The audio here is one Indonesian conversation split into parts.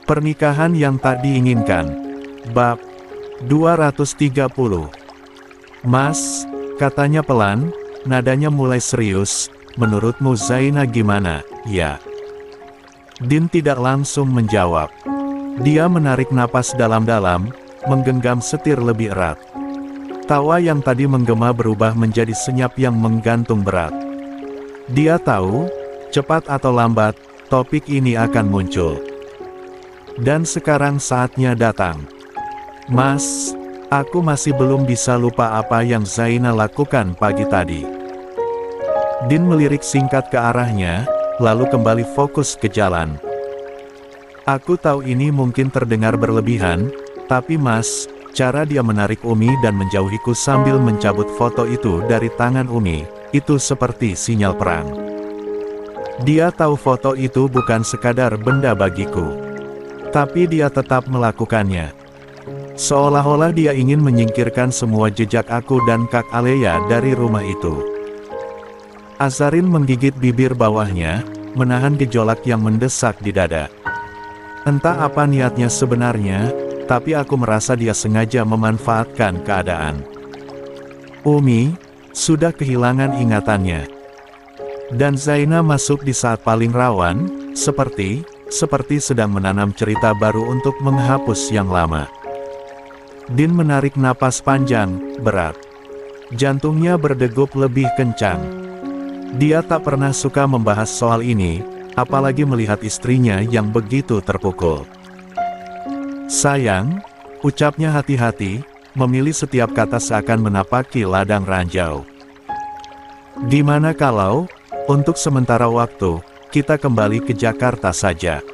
Pernikahan yang tak diinginkan. Bab 230. Mas, katanya pelan, nadanya mulai serius, menurutmu Zaina gimana, ya? Din tidak langsung menjawab. Dia menarik napas dalam-dalam, menggenggam setir lebih erat. Tawa yang tadi menggema berubah menjadi senyap yang menggantung berat. Dia tahu, cepat atau lambat, topik ini akan muncul. Dan sekarang saatnya datang. Mas, aku masih belum bisa lupa apa yang Zaina lakukan pagi tadi. Din melirik singkat ke arahnya, lalu kembali fokus ke jalan. Aku tahu ini mungkin terdengar berlebihan, tapi Mas, cara dia menarik Umi dan menjauhiku sambil mencabut foto itu dari tangan Umi, itu seperti sinyal perang. Dia tahu foto itu bukan sekadar benda bagiku. Tapi dia tetap melakukannya. Seolah-olah dia ingin menyingkirkan semua jejak aku dan Kak Alea dari rumah itu. Azarin menggigit bibir bawahnya, menahan gejolak yang mendesak di dada. Entah apa niatnya sebenarnya, tapi aku merasa dia sengaja memanfaatkan keadaan. Umi sudah kehilangan ingatannya. Dan Zaina masuk di saat paling rawan, seperti sedang menanam cerita baru untuk menghapus yang lama. Din menarik napas panjang, berat. Jantungnya berdegup lebih kencang. Dia tak pernah suka membahas soal ini, apalagi melihat istrinya yang begitu terpukul. Sayang, ucapnya hati-hati, memilih setiap kata seakan menapaki ladang ranjau. Gimana kalau, untuk sementara waktu, kita kembali ke Jakarta saja.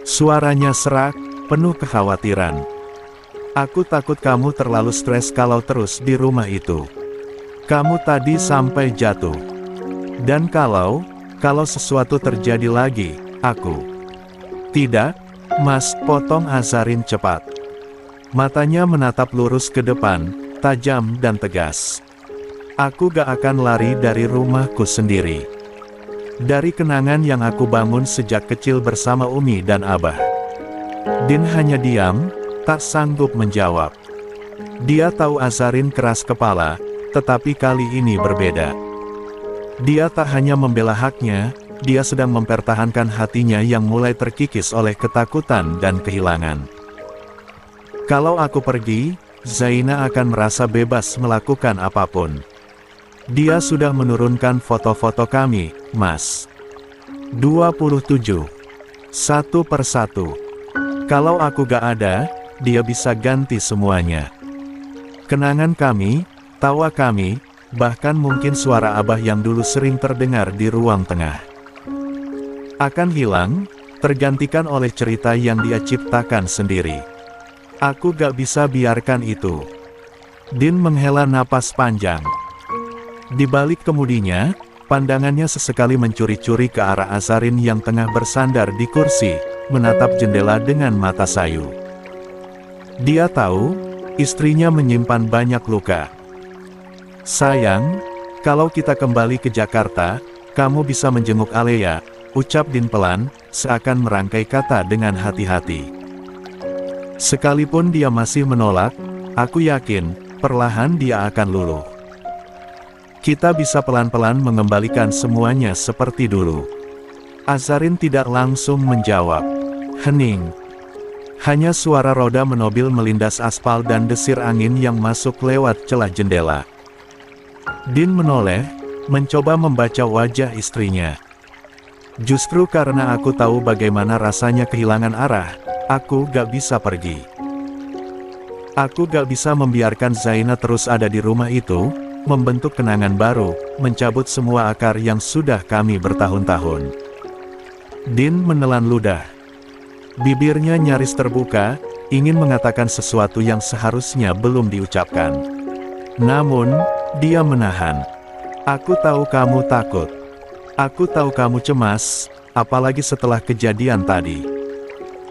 Suaranya serak, penuh kekhawatiran. Aku takut kamu terlalu stres kalau terus di rumah itu. Kamu tadi sampai jatuh. Dan kalau sesuatu terjadi lagi, aku. Tidak, Mas, potong Azarin cepat. Matanya menatap lurus ke depan, tajam dan tegas. Aku gak akan lari dari rumahku sendiri. Dari kenangan yang aku bangun sejak kecil bersama Umi dan Abah. Din hanya diam, tak sanggup menjawab. Dia tahu Azarin keras kepala, tetapi kali ini berbeda. Dia tak hanya membela haknya, dia sedang mempertahankan hatinya yang mulai terkikis oleh ketakutan dan kehilangan. Kalau aku pergi, Zaina akan merasa bebas melakukan apapun. Dia sudah menurunkan foto-foto kami, Mas. 27. Satu persatu. Kalau aku gak ada, dia bisa ganti semuanya. Kenangan kami, tawa kami, bahkan mungkin suara Abah yang dulu sering terdengar di ruang tengah. Akan hilang, tergantikan oleh cerita yang dia ciptakan sendiri. Aku gak bisa biarkan itu. Din menghela napas panjang. Di balik kemudinya, pandangannya sesekali mencuri-curi ke arah Azarin yang tengah bersandar di kursi, menatap jendela dengan mata sayu. Dia tahu, istrinya menyimpan banyak luka. Sayang, kalau kita kembali ke Jakarta, kamu bisa menjenguk Alea, ucap Din pelan, seakan merangkai kata dengan hati-hati. Sekalipun dia masih menolak, aku yakin, perlahan dia akan luluh. Kita bisa pelan-pelan mengembalikan semuanya seperti dulu. Azarin tidak langsung menjawab. Hening. Hanya suara roda mobil melindas aspal dan desir angin yang masuk lewat celah jendela. Din menoleh, mencoba membaca wajah istrinya. Justru karena aku tahu bagaimana rasanya kehilangan arah, aku gak bisa pergi. Aku gak bisa membiarkan Zaina terus ada di rumah itu, membentuk kenangan baru, mencabut semua akar yang sudah kami bertahun-tahun. Din menelan ludah. Bibirnya nyaris terbuka, ingin mengatakan sesuatu yang seharusnya belum diucapkan. Namun, dia menahan. Aku tahu kamu takut. Aku tahu kamu cemas, apalagi setelah kejadian tadi.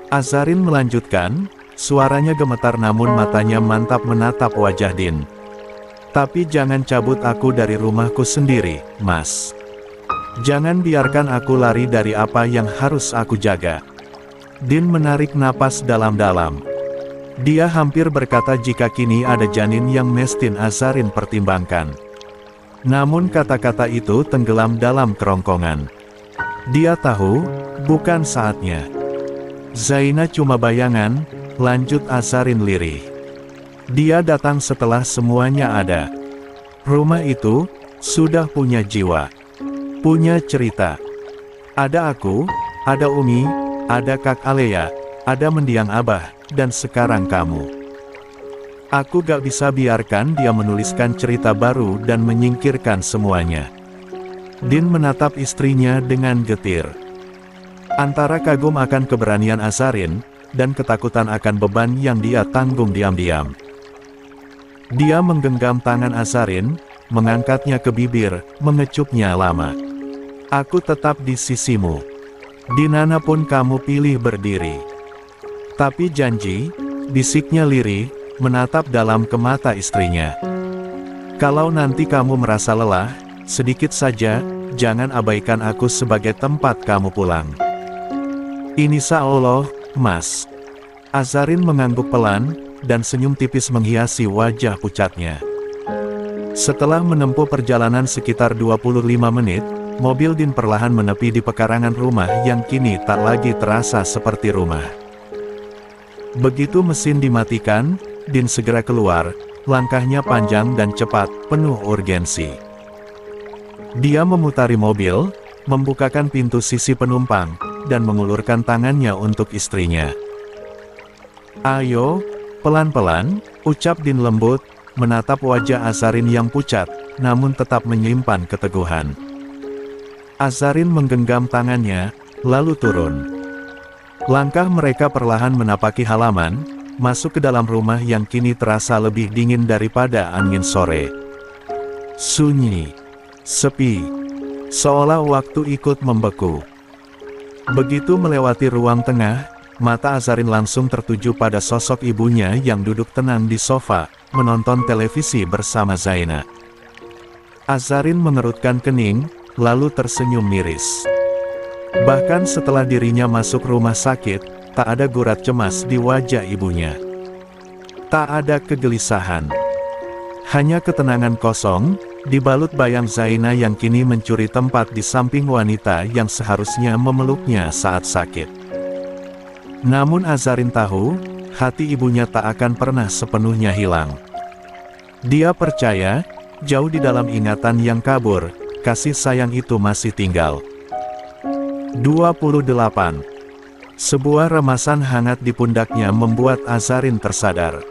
Azarin melanjutkan, suaranya gemetar namun matanya mantap menatap wajah Din. Tapi jangan cabut aku dari rumahku sendiri, Mas. Jangan biarkan aku lari dari apa yang harus aku jaga. Din menarik napas dalam-dalam. Dia hampir berkata jika kini ada janin yang Mestin Azarin pertimbangkan. Namun kata-kata itu tenggelam dalam kerongkongan. Dia tahu, bukan saatnya. Zaina cuma bayangan, lanjut Azarin lirih. Dia datang setelah semuanya ada. Rumah itu, sudah punya jiwa. Punya cerita. Ada aku, ada Umi, ada Kak Alea, ada mendiang Abah, dan sekarang kamu. Aku gak bisa biarkan dia menuliskan cerita baru dan menyingkirkan semuanya. Din menatap istrinya dengan getir. Antara kagum akan keberanian Azarin, dan ketakutan akan beban yang dia tanggung diam-diam. Dia menggenggam tangan Azarin, mengangkatnya ke bibir, mengecupnya lama. Aku tetap di sisimu. Dimanapun kamu pilih berdiri. Tapi janji, bisiknya lirih, menatap dalam ke mata istrinya. Kalau nanti kamu merasa lelah, sedikit saja, jangan abaikan aku sebagai tempat kamu pulang. Insya Allah, Mas. Azarin mengangguk pelan, dan senyum tipis menghiasi wajah pucatnya. Setelah menempuh perjalanan sekitar 25 menit, mobil Din perlahan menepi di pekarangan rumah yang kini tak lagi terasa seperti rumah. Begitu mesin dimatikan, Din segera keluar, langkahnya panjang dan cepat, penuh urgensi. Dia memutari mobil, membukakan pintu sisi penumpang, dan mengulurkan tangannya untuk istrinya. Ayo, pelan-pelan, ucap Din lembut, menatap wajah Azarin yang pucat, namun tetap menyimpan keteguhan. Azarin menggenggam tangannya, lalu turun. Langkah mereka perlahan menapaki halaman, masuk ke dalam rumah yang kini terasa lebih dingin daripada angin sore. Sunyi, sepi, seolah waktu ikut membeku. Begitu melewati ruang tengah, mata Azarin langsung tertuju pada sosok ibunya yang duduk tenang di sofa, menonton televisi bersama Zaina. Azarin mengerutkan kening, lalu tersenyum miris. Bahkan setelah dirinya masuk rumah sakit, tak ada gurat cemas di wajah ibunya. Tak ada kegelisahan. Hanya ketenangan kosong, dibalut bayang Zaina yang kini mencuri tempat di samping wanita yang seharusnya memeluknya saat sakit. Namun Azarin tahu, hati ibunya tak akan pernah sepenuhnya hilang. Dia percaya, jauh di dalam ingatan yang kabur, kasih sayang itu masih tinggal. 28. Sebuah remasan hangat di pundaknya membuat Azarin tersadar.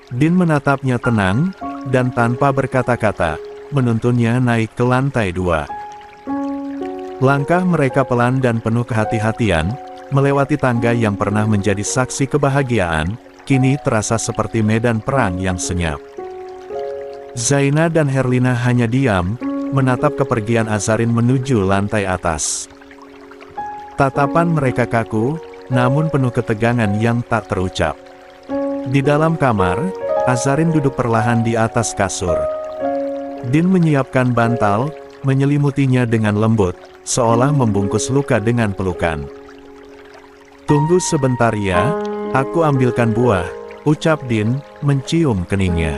Din menatapnya tenang, dan tanpa berkata-kata, menuntunnya naik ke lantai 2. Langkah mereka pelan dan penuh kehati-hatian, melewati tangga yang pernah menjadi saksi kebahagiaan, kini terasa seperti medan perang yang senyap. Zaina dan Herlina hanya diam, menatap kepergian Azarin menuju lantai atas. Tatapan mereka kaku, namun penuh ketegangan yang tak terucap. Di dalam kamar, Azarin duduk perlahan di atas kasur. Din menyiapkan bantal, menyelimutinya dengan lembut, seolah membungkus luka dengan pelukan. Tunggu sebentar ya, aku ambilkan buah, ucap Din, mencium keningnya.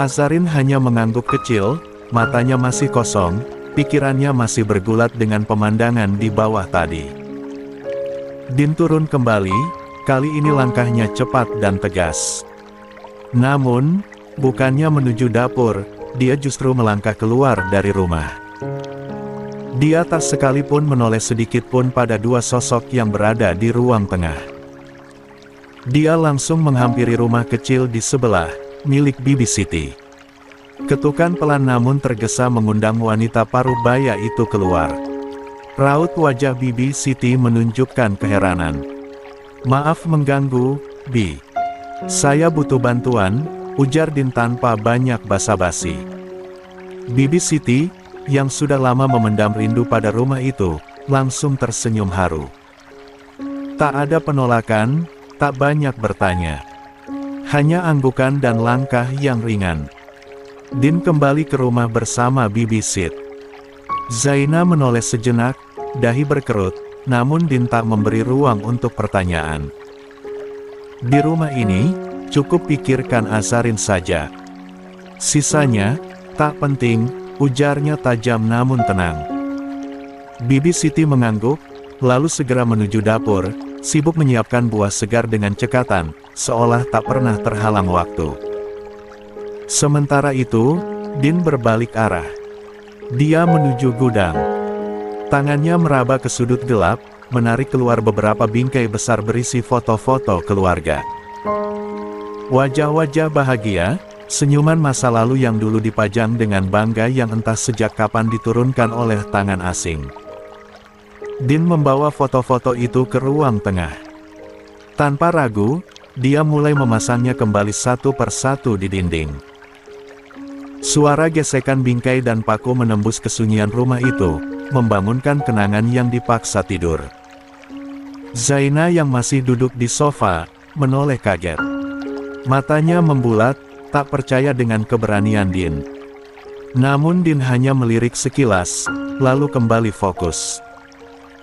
Azarin hanya mengangguk kecil, matanya masih kosong, pikirannya masih bergulat dengan pemandangan di bawah tadi. Din turun kembali, kali ini langkahnya cepat dan tegas. Namun, bukannya menuju dapur, dia justru melangkah keluar dari rumah. Dia tak sekalipun menoleh sedikit pun pada dua sosok yang berada di ruang tengah. Dia langsung menghampiri rumah kecil di sebelah, milik Bibi Siti. Ketukan pelan namun tergesa mengundang wanita paruh baya itu keluar. Raut wajah Bibi Siti menunjukkan keheranan. Maaf mengganggu, Bi. Saya butuh bantuan, ujar Din tanpa banyak basa-basi. Bibi Siti, yang sudah lama memendam rindu pada rumah itu, langsung tersenyum haru. Tak ada penolakan, tak banyak bertanya. Hanya anggukan dan langkah yang ringan. Din kembali ke rumah bersama Bibi Sit. Zaina menoleh sejenak, dahi berkerut, namun Din tak memberi ruang untuk pertanyaan. Di rumah ini, cukup pikirkan Azarin saja. Sisanya, tak penting, ujarnya tajam namun tenang. Bibi Siti mengangguk, lalu segera menuju dapur, sibuk menyiapkan buah segar dengan cekatan, seolah tak pernah terhalang waktu. Sementara itu, Din berbalik arah. Dia menuju gudang. Tangannya meraba ke sudut gelap, menarik keluar beberapa bingkai besar berisi foto-foto keluarga. Wajah-wajah bahagia, senyuman masa lalu yang dulu dipajang dengan bangga yang entah sejak kapan diturunkan oleh tangan asing. Din membawa foto-foto itu ke ruang tengah. Tanpa ragu, dia mulai memasangnya kembali satu persatu di dinding. Suara gesekan bingkai dan paku menembus kesunyian rumah itu, membangunkan kenangan yang dipaksa tidur. Zaina yang masih duduk di sofa, menoleh kaget. Matanya membulat, tak percaya dengan keberanian Din. Namun Din hanya melirik sekilas, lalu kembali fokus.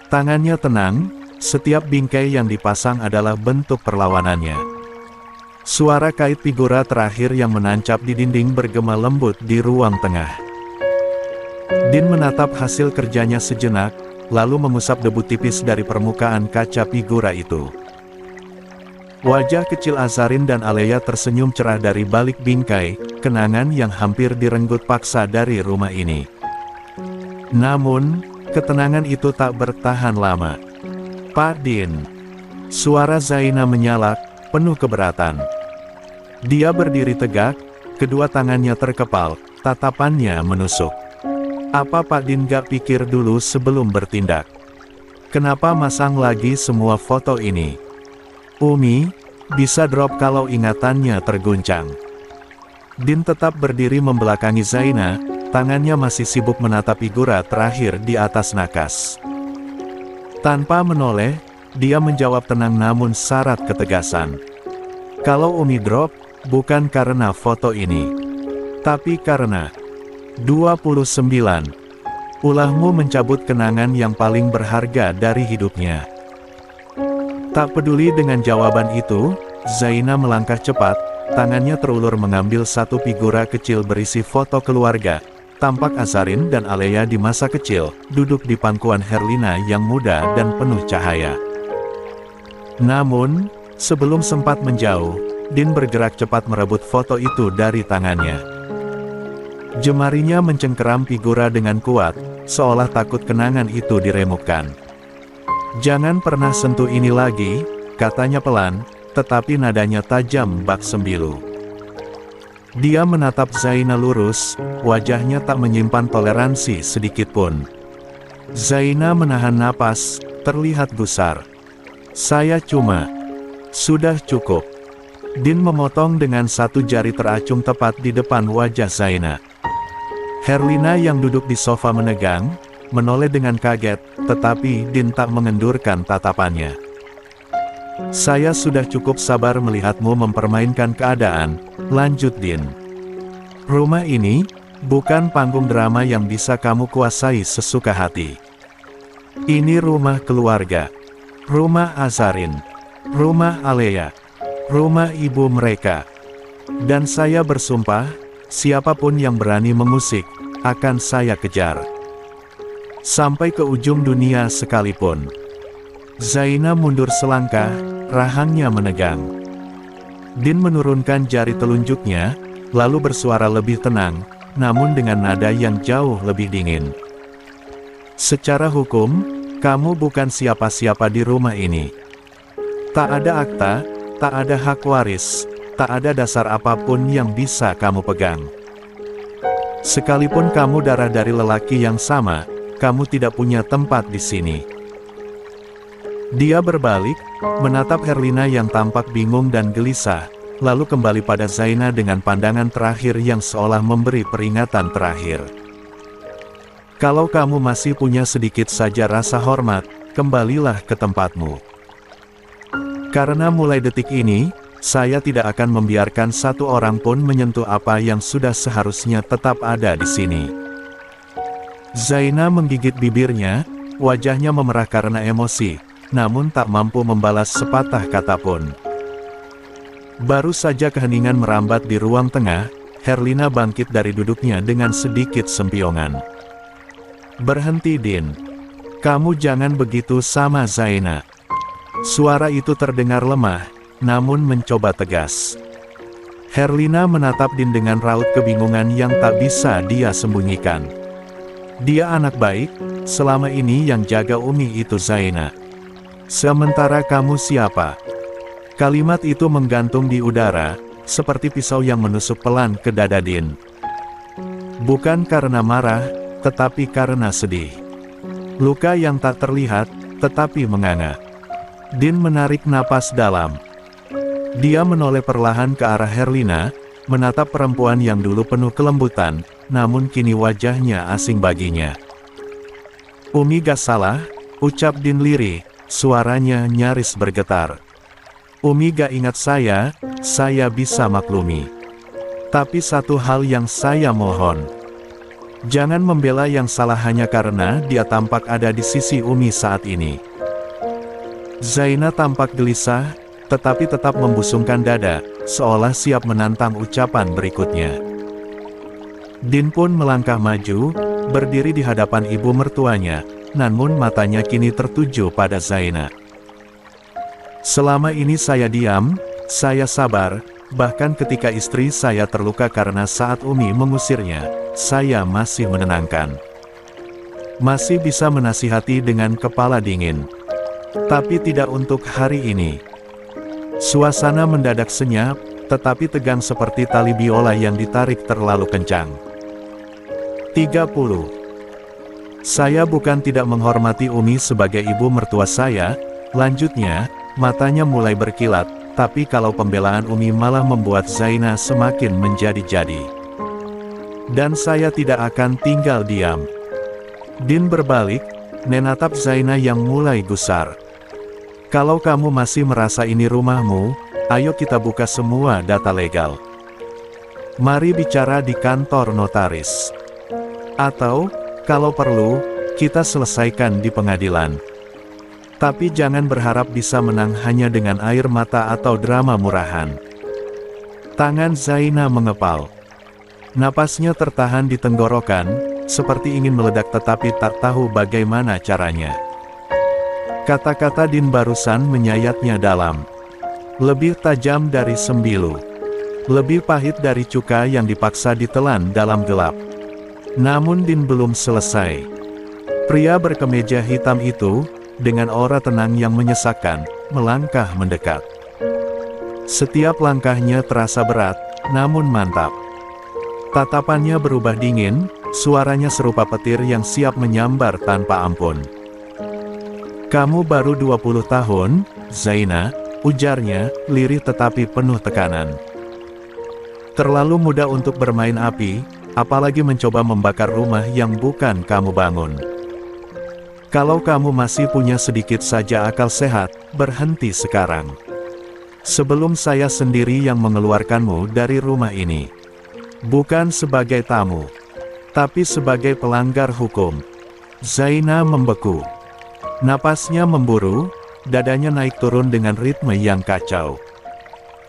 Tangannya tenang, setiap bingkai yang dipasang adalah bentuk perlawanannya. Suara kait figura terakhir yang menancap di dinding bergema lembut di ruang tengah. Din menatap hasil kerjanya sejenak, lalu mengusap debu tipis dari permukaan kaca figura itu. Wajah kecil Azarin dan Alea tersenyum cerah dari balik bingkai, kenangan yang hampir direnggut paksa dari rumah ini. Namun, ketenangan itu tak bertahan lama. "Pak Din." Suara Zaina menyalak, penuh keberatan. Dia berdiri tegak, kedua tangannya terkepal, tatapannya menusuk. Apa Pak Din gak pikir dulu sebelum bertindak? Kenapa masang lagi semua foto ini? Umi, bisa drop kalau ingatannya terguncang. Din tetap berdiri membelakangi Zaina, tangannya masih sibuk menatap figura terakhir di atas nakas. Tanpa menoleh, dia menjawab tenang namun syarat ketegasan. Kalau Umi drop, bukan karena foto ini, tapi karena 29. Ulahmu mencabut kenangan yang paling berharga dari hidupnya. Tak peduli dengan jawaban itu, Zaina melangkah cepat, tangannya terulur mengambil satu figura kecil berisi foto keluarga. Tampak Azarin dan Alea di masa kecil, duduk di pangkuan Herlina yang muda dan penuh cahaya. Namun, sebelum sempat menjauh, Din bergerak cepat merebut foto itu dari tangannya. Jemarinya mencengkeram figura dengan kuat, seolah takut kenangan itu diremukkan. "Jangan pernah sentuh ini lagi," katanya pelan, tetapi nadanya tajam bak sembilu. Dia menatap Zaina lurus, wajahnya tak menyimpan toleransi sedikitpun. Zaina menahan napas, terlihat gusar. "Saya cuma..." "Sudah cukup." Din memotong dengan satu jari teracung tepat di depan wajah Zaina. Herlina yang duduk di sofa menegang, menoleh dengan kaget, tetapi Din tak mengendurkan tatapannya. "Saya sudah cukup sabar melihatmu mempermainkan keadaan," lanjut Din. "Rumah ini, bukan panggung drama yang bisa kamu kuasai sesuka hati. Ini rumah keluarga. Rumah Azarin. Rumah Alea. Rumah ibu mereka. Dan saya bersumpah, siapapun yang berani mengusik, akan saya kejar. Sampai ke ujung dunia sekalipun." Zaina mundur selangkah, rahangnya menegang. Din menurunkan jari telunjuknya, lalu bersuara lebih tenang, namun dengan nada yang jauh lebih dingin. "Secara hukum, kamu bukan siapa-siapa di rumah ini. Tak ada akta, tak ada hak waris, tak ada dasar apapun yang bisa kamu pegang. Sekalipun kamu darah dari lelaki yang sama, kamu tidak punya tempat di sini." Dia berbalik, menatap Herlina yang tampak bingung dan gelisah, lalu kembali pada Zaina dengan pandangan terakhir yang seolah memberi peringatan terakhir. "Kalau kamu masih punya sedikit saja rasa hormat, kembalilah ke tempatmu. Karena mulai detik ini, saya tidak akan membiarkan satu orang pun menyentuh apa yang sudah seharusnya tetap ada di sini." Zaina menggigit bibirnya, wajahnya memerah karena emosi, namun tak mampu membalas sepatah kata pun. Baru saja keheningan merambat di ruang tengah, Herlina bangkit dari duduknya dengan sedikit sempiongan. "Berhenti, Din. Kamu jangan begitu sama Zaina." Suara itu terdengar lemah, namun mencoba tegas. Herlina menatap Din dengan raut kebingungan yang tak bisa dia sembunyikan. Dia anak baik, selama ini yang jaga Umi itu Zaina. Sementara kamu siapa? Kalimat itu menggantung di udara, seperti pisau yang menusuk pelan ke dada Din. Bukan karena marah, tetapi karena sedih. Luka yang tak terlihat, tetapi menganga. Din menarik napas dalam. Dia menoleh perlahan ke arah Herlina, menatap perempuan yang dulu penuh kelembutan, namun kini wajahnya asing baginya. "Umi gak salah," ucap Din lirih, suaranya nyaris bergetar. "Umi gak ingat saya bisa maklumi. Tapi satu hal yang saya mohon. Jangan membela yang salah hanya karena dia tampak ada di sisi Umi saat ini." Zaina tampak gelisah, tetapi tetap membusungkan dada, seolah siap menantang ucapan berikutnya. Din pun melangkah maju, berdiri di hadapan ibu mertuanya, namun matanya kini tertuju pada Zaina. "Selama ini saya diam, saya sabar, bahkan ketika istri saya terluka karena saat Umi mengusirnya, saya masih menenangkan. Masih bisa menasihati dengan kepala dingin. Tapi tidak untuk hari ini." Suasana mendadak senyap, tetapi tegang seperti tali biola yang ditarik terlalu kencang. 30. "Saya bukan tidak menghormati Umi sebagai ibu mertua saya," lanjutnya, matanya mulai berkilat, "tapi kalau pembelaan Umi malah membuat Zaina semakin menjadi-jadi. Dan saya tidak akan tinggal diam." Din berbalik, menatap Zaina yang mulai gusar. "Kalau kamu masih merasa ini rumahmu, ayo kita buka semua data legal. Mari bicara di kantor notaris. Atau, kalau perlu, kita selesaikan di pengadilan. Tapi jangan berharap bisa menang hanya dengan air mata atau drama murahan." Tangan Zaina mengepal. Napasnya tertahan di tenggorokan, seperti ingin meledak tetapi tak tahu bagaimana caranya. Kata-kata Din barusan menyayatnya dalam. Lebih tajam dari sembilu. Lebih pahit dari cuka yang dipaksa ditelan dalam gelap. Namun Din belum selesai. Pria berkemeja hitam itu, dengan aura tenang yang menyesakkan, melangkah mendekat. Setiap langkahnya terasa berat, namun mantap. Tatapannya berubah dingin, suaranya serupa petir yang siap menyambar tanpa ampun. "Kamu baru 20 tahun, Zaina," ujarnya, lirih tetapi penuh tekanan. "Terlalu muda untuk bermain api, apalagi mencoba membakar rumah yang bukan kamu bangun. Kalau kamu masih punya sedikit saja akal sehat, berhenti sekarang. Sebelum saya sendiri yang mengeluarkanmu dari rumah ini. Bukan sebagai tamu, tapi sebagai pelanggar hukum." Zaina membeku. Napasnya memburu, dadanya naik turun dengan ritme yang kacau.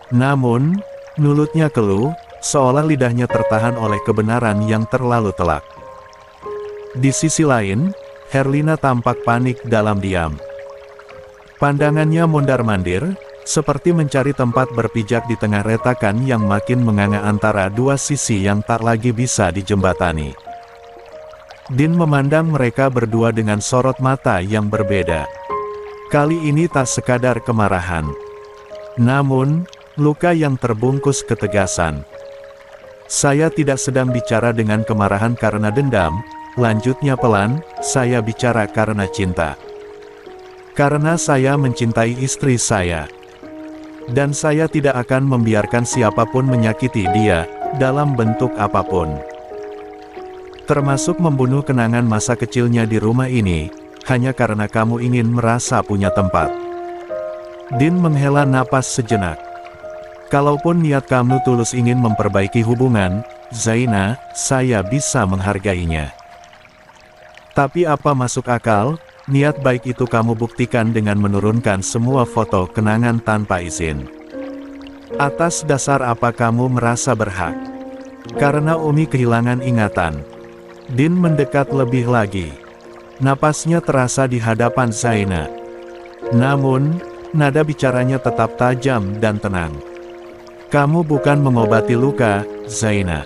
Namun, mulutnya keluh, seolah lidahnya tertahan oleh kebenaran yang terlalu telak. Di sisi lain, Herlina tampak panik dalam diam. Pandangannya mondar-mandir, seperti mencari tempat berpijak di tengah retakan yang makin menganga antara dua sisi yang tak lagi bisa dijembatani. Din memandang mereka berdua dengan sorot mata yang berbeda. Kali ini tak sekadar kemarahan, namun, luka yang terbungkus ketegasan. "Saya tidak sedang bicara dengan kemarahan karena dendam," lanjutnya pelan, "saya bicara karena cinta. Karena saya mencintai istri saya. Dan saya tidak akan membiarkan siapapun menyakiti dia, dalam bentuk apapun. Termasuk membunuh kenangan masa kecilnya di rumah ini, hanya karena kamu ingin merasa punya tempat." Din menghela napas sejenak. "Kalaupun niat kamu tulus ingin memperbaiki hubungan, Zaina, saya bisa menghargainya. Tapi apa masuk akal, niat baik itu kamu buktikan dengan menurunkan semua foto kenangan tanpa izin. Atas dasar apa kamu merasa berhak? Karena Umi kehilangan ingatan. Din mendekat lebih lagi. Napasnya terasa di hadapan Zaina. Namun, nada bicaranya tetap tajam dan tenang. Kamu bukan mengobati luka, Zaina.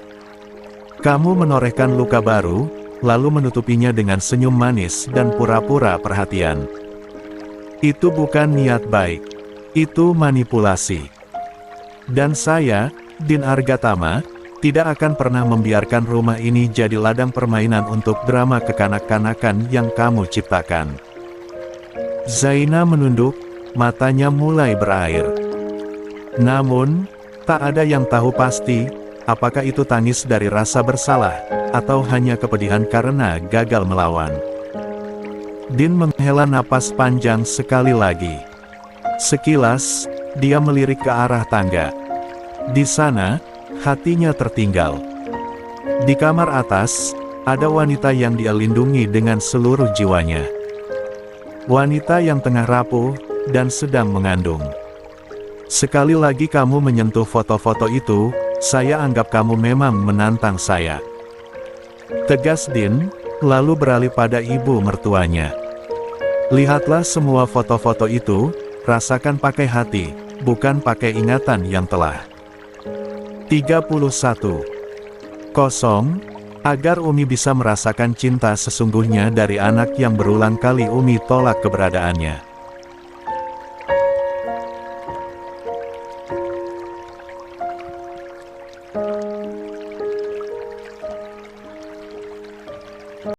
Kamu menorehkan luka baru, lalu menutupinya dengan senyum manis dan pura-pura perhatian. Itu bukan niat baik. Itu manipulasi. Dan saya, Din Argatama, tidak akan pernah membiarkan rumah ini jadi ladang permainan untuk drama kekanak-kanakan yang kamu ciptakan. Zaina menunduk, matanya mulai berair. Namun, tak ada yang tahu pasti, apakah itu tangis dari rasa bersalah, atau hanya kepedihan karena gagal melawan. Din menghela napas panjang sekali lagi. Sekilas, dia melirik ke arah tangga. Di sana, hatinya tertinggal. Di kamar atas, ada wanita yang dia lindungi dengan seluruh jiwanya. Wanita yang tengah rapuh, dan sedang mengandung. Sekali lagi kamu menyentuh foto-foto itu, saya anggap kamu memang menantang saya. Tegas Din, lalu beralih pada ibu mertuanya. Lihatlah semua foto-foto itu, rasakan pakai hati, bukan pakai ingatan yang telah. 31. Kosong, agar Umi bisa merasakan cinta sesungguhnya dari anak yang berulang kali Umi tolak keberadaannya.